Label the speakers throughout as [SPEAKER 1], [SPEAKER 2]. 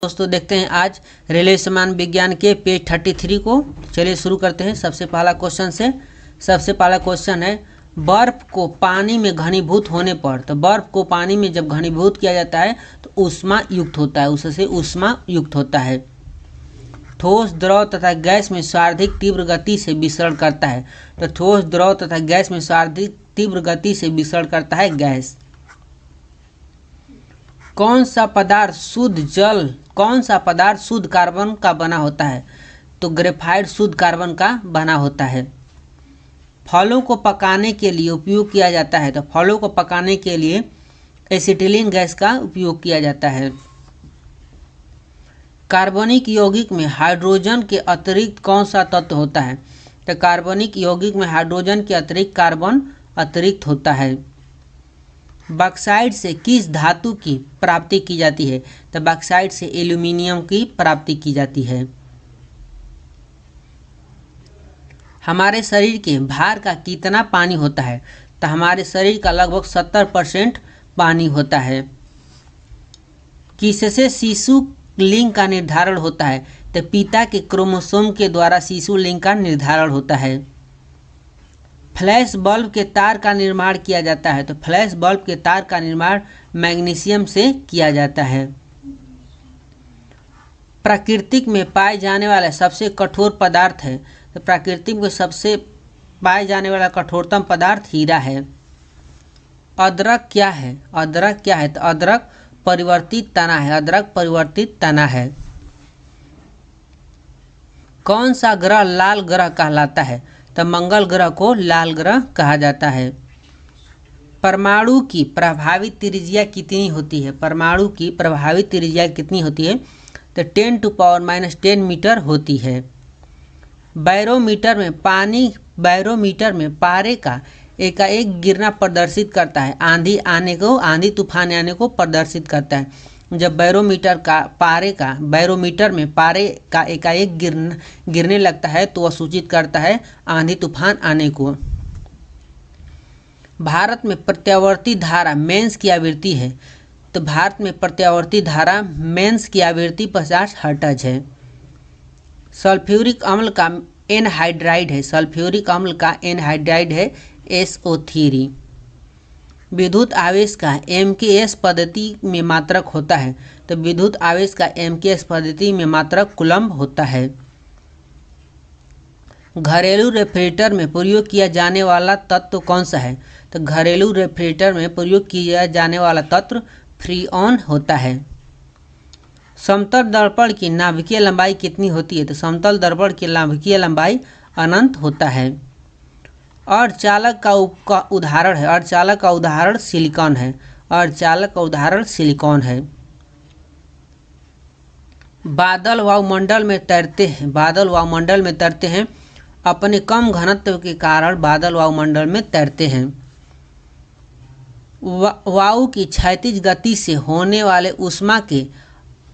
[SPEAKER 1] दोस्तों देखते हैं आज रेलवे समान विज्ञान के पेज 33 को। चलिए शुरू करते हैं सबसे पहला क्वेश्चन से। सबसे पहला क्वेश्चन है बर्फ को पानी में घनीभूत होने पर, तो बर्फ को पानी में जब घनीभूत किया जाता है तो ऊष्मा युक्त होता है, उससे ऊष्मा युक्त होता है। ठोस द्रव तथा गैस में सर्वाधिक तीव्र गति से विसरण करता है, तो ठोस द्रव तथा गैस में सर्वाधिक तीव्र गति से विसरण करता है गैस। कौन सा पदार्थ शुद्ध कार्बन का बना होता है, तो ग्रेफाइट शुद्ध कार्बन का बना होता है। फलों को पकाने के लिए उपयोग किया जाता है, तो फलों को पकाने के लिए एसिटिलीन गैस का उपयोग किया जाता है। कार्बनिक यौगिक में हाइड्रोजन के अतिरिक्त कौन सा तत्व होता है, तो कार्बनिक यौगिक में हाइड्रोजन के अतिरिक्त कार्बन अतिरिक्त होता है। बॉक्साइट से किस धातु की प्राप्ति की जाती है, तो बॉक्साइट से एल्यूमिनियम की प्राप्ति की जाती है। हमारे शरीर के भार का कितना पानी होता है, तो हमारे शरीर का लगभग 70% पानी होता है। किससे शिशु लिंग का निर्धारण होता है, तो पिता के क्रोमोसोम के द्वारा शिशु लिंग का निर्धारण होता है। फ्लैश बल्ब के तार का निर्माण किया जाता है, तो फ्लैश बल्ब के तार का निर्माण मैग्नीशियम से किया जाता है। प्राकृतिक में पाए जाने वाला सबसे कठोर पदार्थ है, तो प्राकृतिक में सबसे पाए जाने वाला कठोरतम पदार्थ हीरा है। अदरक क्या है, तो अदरक परिवर्तित तना है, अदरक परिवर्तित तना है। कौन सा ग्रह लाल ग्रह कहलाता है, तो मंगल ग्रह को लाल ग्रह कहा जाता है। परमाणु की प्रभावित त्रिज्या कितनी होती है, परमाणु की प्रभावित त्रिज्या कितनी होती है, तो 10⁻⁻10 मीटर होती है। बैरोमीटर में पारे का एकाएक गिरना प्रदर्शित करता है, आंधी तूफान आने को प्रदर्शित करता है। जब बैरोमीटर में पारे का एकाएक गिरने लगता है तो वह सूचित करता है आंधी तूफान आने को। भारत में प्रत्यावर्ती धारा मेंस की आवृत्ति है, तो भारत में प्रत्यावर्ती धारा मेंस की आवृत्ति 50 हर्ट्ज है। सल्फ्यूरिक अम्ल का एनहाइड्राइड है, सल्फ्यूरिक अम्ल का एनहाइड्राइड है SO3। विद्युत आवेश का MKS पद्धति में मात्रक होता है, तो विद्युत आवेश का MKS पद्धति में मात्रक कूलम्ब होता है। घरेलू रेफ्रिजरेटर में प्रयोग किया जाने वाला तत्व कौन सा है, तो घरेलू रेफ्रिजरेटर में प्रयोग किया जाने वाला तत्व फ्रीऑन होता है। समतल दर्पण की नाभिकीय लंबाई कितनी होती है, तो समतल दर्पण की नाभिकीय लंबाई अनंत होता है। अर्धचालक का उदाहरण है, अर्धचालक का उदाहरण सिलिकॉन है, अर्धचालक का उदाहरण सिलिकॉन है। बादल वायुमंडल में तैरते हैं, अपने कम घनत्व के कारण बादल वायुमंडल में तैरते हैं। वायु की क्षैतिज गति से होने वाले ऊष्मा के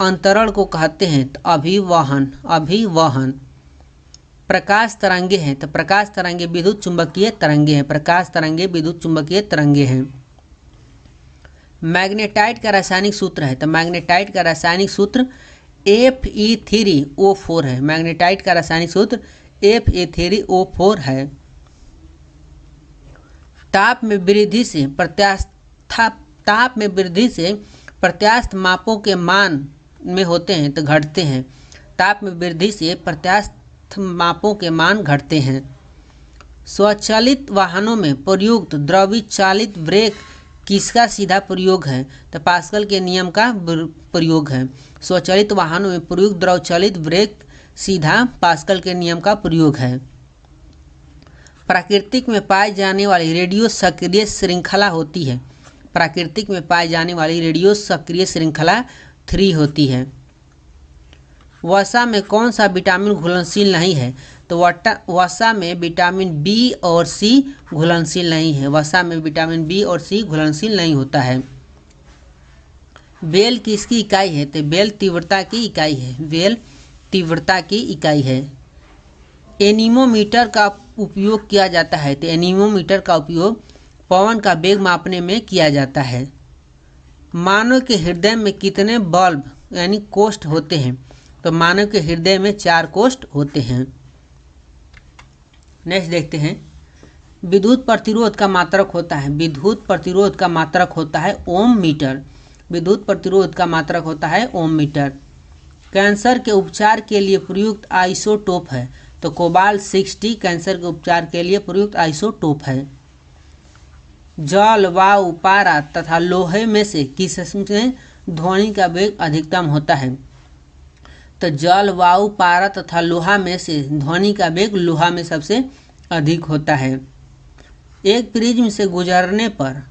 [SPEAKER 1] अंतरण को कहते हैं तो अभिवहन। प्रकाश तरंगे हैं, तो प्रकाश तरंगे विद्युत चुंबकीय तरंगे हैं। मैग्नेटाइट का रासायनिक सूत्र है, तो मैग्नेटाइट का रासायनिक सूत्र Fe3O4 है, मैग्नेटाइट का रासायनिक सूत्र Fe3O4 है। ताप में वृद्धि से प्रत्यास्थ मापों के मान में होते हैं तो घटते हैं, ताप में वृद्धि से प्रत्यास्थ मापों के मान घटते हैं। स्वचालित वाहनों में प्रयुक्त द्रवित चालित ब्रेक किसका सीधा प्रयोग है, तो पास्कल के नियम का प्रयोग है। स्वचालित वाहनों में प्रयुक्त द्रव चालित ब्रेक सीधा पास्कल के नियम का प्रयोग है। प्राकृतिक में पाई जाने वाली रेडियो सक्रिय श्रृंखला होती है, प्राकृतिक में पाई जाने वाली रेडियो सक्रिय श्रृंखला 3 होती है। वसा में कौन सा विटामिन घुलनशील नहीं है, तो वसा में विटामिन B और C घुलनशील नहीं है, वसा में विटामिन B और C घुलनशील नहीं होता है। बेल किसकी इकाई है, तो बेल तीव्रता की इकाई है, बेल तीव्रता की इकाई है। एनीमोमीटर का उपयोग किया जाता है, तो एनीमोमीटर का उपयोग पवन का वेग मापने में किया जाता है। मानव के हृदय में कितने बल्ब यानी कोष्ठ होते हैं, तो मानव के हृदय में 4 कोष्ठ होते हैं। नेक्स्ट देखते हैं, विद्युत प्रतिरोध का मात्रक होता है, विद्युत प्रतिरोध का मात्रक होता है ओम मीटर। विद्युत प्रतिरोध का मात्रक होता है ओम मीटर। कैंसर के उपचार के लिए प्रयुक्त आइसोटोप है, तो कोबाल्ट 60 कैंसर के उपचार के लिए प्रयुक्त आइसोटोप है। जल, वायु, पारा तथा लोहे में से किस में ध्वनि का वेग अधिकतम होता है? तो जल, वायु, पारा तथा लोहा में से ध्वनि का वेग लोहा में सबसे अधिक होता है। एक प्रिज्म से गुजरने पर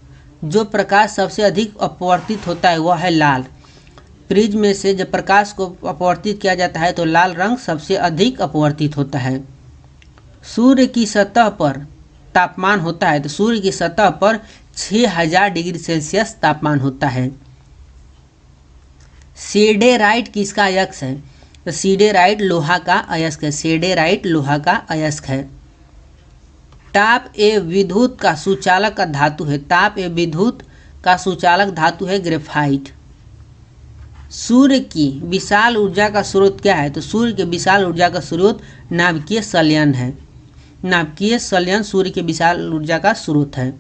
[SPEAKER 1] जो प्रकाश सबसे अधिक अपवर्तित होता है वह है लाल। प्रिज्म में से जब प्रकाश को अपवर्तित किया जाता है तो लाल रंग सबसे अधिक अपवर्तित होता है। सूर्य की सतह पर तापमान होता है, तो सूर्य की सतह पर 6000 डिग्री सेल्सियस तापमान होता है। सीडेराइट किसका अयस्क है? तो सीडेराइट लोहा का अयस्क है। सीडेराइट लोहा का अयस्क है। ताप एवं विद्युत का सुचालक का धातु है, ताप एवं विद्युत का सुचालक धातु है ग्रेफाइट। सूर्य की विशाल ऊर्जा का स्रोत क्या है? तो सूर्य के विशाल ऊर्जा का स्रोत नाभिकीय संलयन है। नाभिकीय संलयन सूर्य के विशाल ऊर्जा का स्रोत है।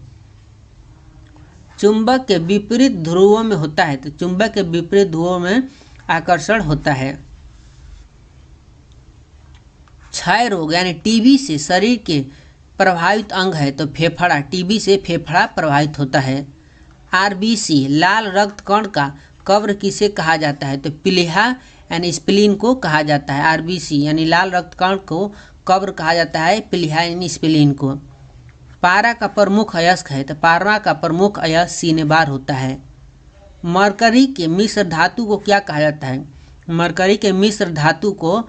[SPEAKER 1] चुंबक के विपरीत ध्रुवों में होता है, तो चुंबक के विपरीत ध्रुवों में आकर्षण होता है। क्षय रोग यानी टीबी से शरीर के प्रभावित अंग है, तो फेफड़ा, टीबी से फेफड़ा प्रभावित होता है। आरबीसी लाल रक्त कण का कब्र किसे कहा जाता है? तो प्लीहा यानी स्प्लीन को कहा जाता है। आरबीसी यानी लाल रक्त कण को कब्र कहा जाता है प्लीहा यानी स्प्लीन को। पारा का प्रमुख अयस्क है, तो पारा का प्रमुख अयस्क सीने बार होता है। मरकरी के मिश्र धातु को क्या कहा जाता है? मरकरी के मिश्र धातु को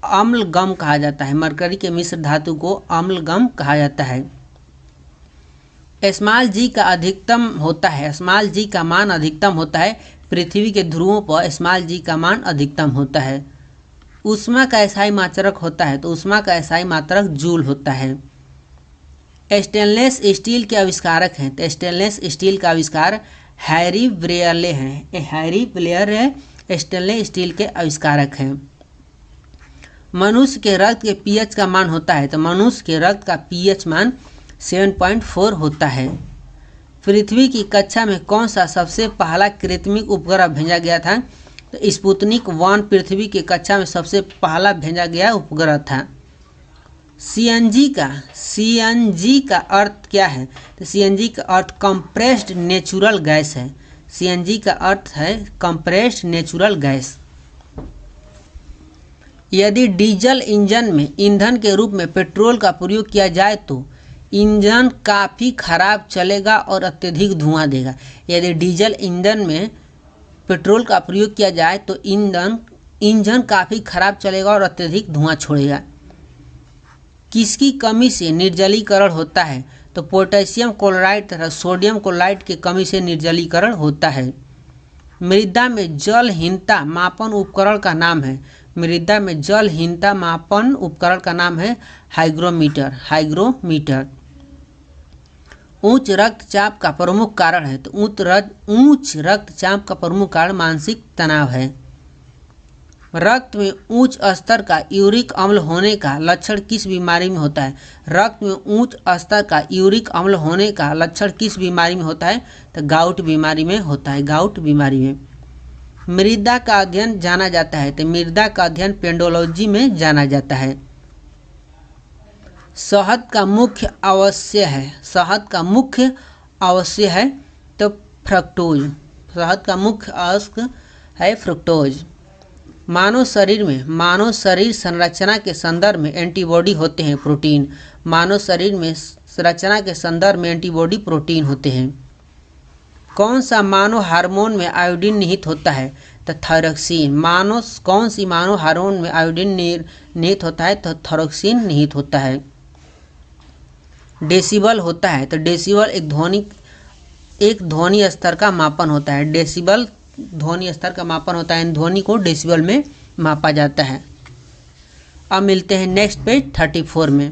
[SPEAKER 1] अम्लगम कहा जाता है। मरकरी के मिश्र धातु को अम्लगम कहा जाता है। स्मॉल जी का अधिकतम होता है, स्मॉल जी का मान अधिकतम होता है पृथ्वी के ध्रुवों पर स्मॉल जी का मान अधिकतम होता है। ऊष्मा का एसआई मात्रक होता है, तो ऊष्मा का एसआई मात्रक जूल होता है। स्टेनलेस स्टील के आविष्कारक हैं, तो स्टेनलेस स्टील का आविष्कार हैरी ब्रेयरले हैं। हैरी ब्रेयर है स्टेनलेस स्टील के आविष्कारक हैं। मनुष्य के रक्त के पीएच का मान होता है, तो मनुष्य के रक्त का पीएच मान 7.4 होता है। पृथ्वी की कक्षा में कौन सा सबसे पहला कृत्रिम उपग्रह भेजा गया था? तो स्पुतनिक 1 पृथ्वी की कक्षा में सबसे पहला भेजा गया उपग्रह था। सीएनजी का अर्थ क्या है? तो सीएनजी का अर्थ कंप्रेस्ड नेचुरल गैस है। सीएनजी का अर्थ है कंप्रेस्ड नेचुरल गैस। यदि डीजल इंजन में ईंधन के रूप में पेट्रोल का प्रयोग किया जाए तो इंजन काफ़ी खराब चलेगा और अत्यधिक धुआं देगा। यदि डीजल इंजन में पेट्रोल का प्रयोग किया जाए तो इंजन काफ़ी खराब चलेगा और अत्यधिक धुआं छोड़ेगा। किसकी कमी से निर्जलीकरण होता है? तो पोटेशियम क्लोराइड तथा सोडियम क्लोराइड की कमी से निर्जलीकरण होता है। मृदा में जलहीनता मापन उपकरण का नाम है। मृदा में जलहीनता मापन उपकरण का नाम है हाइग्रोमीटर। उच्च रक्तचाप का प्रमुख कारण है, तो उच्च रक्तचाप का प्रमुख कारण मानसिक तनाव है। रक्त में उच्च स्तर का यूरिक अम्ल होने का लक्षण किस बीमारी में होता है? रक्त में उच्च स्तर का यूरिक अम्ल होने का लक्षण किस बीमारी में होता है? तो गाउट बीमारी में होता है। गाउट बीमारी में। मृदा का अध्ययन जाना जाता है, तो मृदा का अध्ययन पेंडोलॉजी में जाना जाता है। शहद का मुख्य अवश्य है, शहद का मुख्य अवश्य है तो फ्रक्टोज। शहद का मुख्य अवश्य है फ्रुक्टोज। मानव शरीर संरचना के संदर्भ में एंटीबॉडी होते हैं प्रोटीन। मानव शरीर में संरचना के संदर्भ में एंटीबॉडी प्रोटीन होते हैं। कौन सा मानव हार्मोन में आयोडीन निहित होता है? तो थायरोक्सिन। कौन सी मानव हार्मोन में आयोडीन निहित होता है? तो थायरोक्सिन निहित होता है। डेसिबल होता है, तो डेसिबल एक ध्वनि स्तर का मापन होता है। डेसिबल ध्वनि स्तर का मापन होता है। ध्वनि को डेसिबल में मापा जाता है। अब मिलते हैं नेक्स्ट पेज 34 में।